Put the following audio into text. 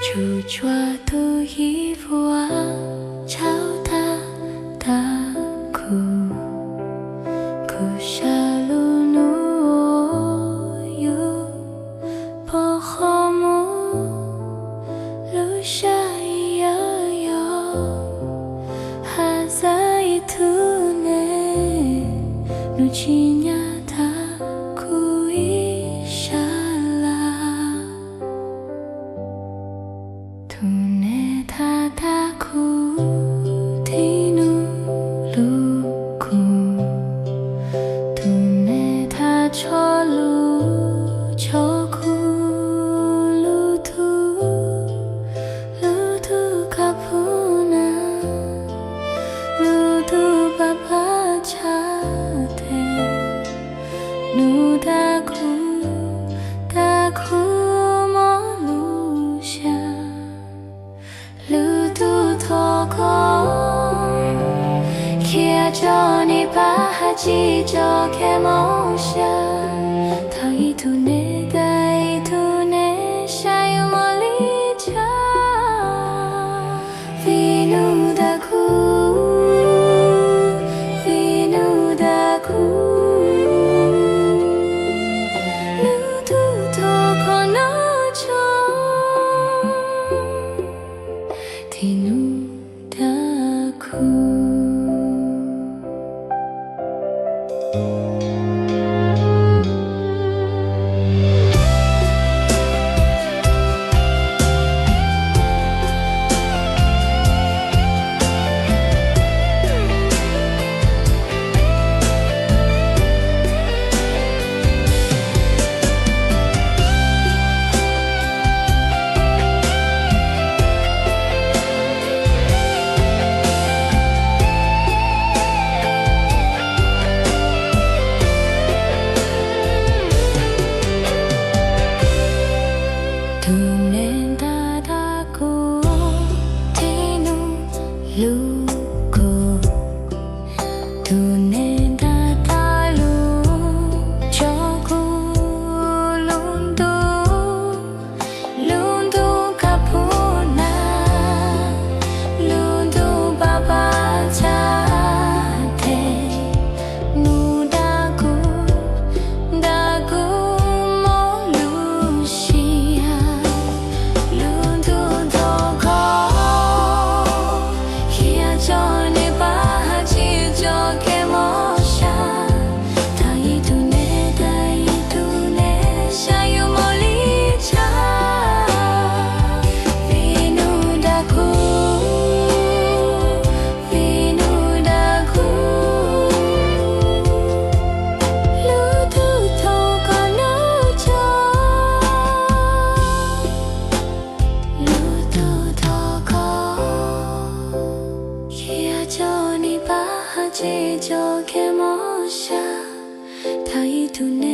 chú chua tu hi vua chao ta ta ku shalu nu yu po khomu lu sha ya yo ha zai tu ne nu chi nya ta ku ishala tu ne ta ta ku ti nu lu ku tu ne ta cho lu cho ku lu tu ka pu na lu tu pa pa cha te nu da ku mo lu sha lu tu to ko kia cho ni pa ha chi cho ke mo sha ta i tu ne sha yu mo li cha vi nu da ku lu tu to ko no cho ti nu da ku tu nên ta đã cố thế nu lu cô tu nên ta lu cho cô luôn tu ka pu na luôn tu ba ba cha te nu da ku mo lu shi cho ni ba ha chi cho ke mo sha ta i tu ne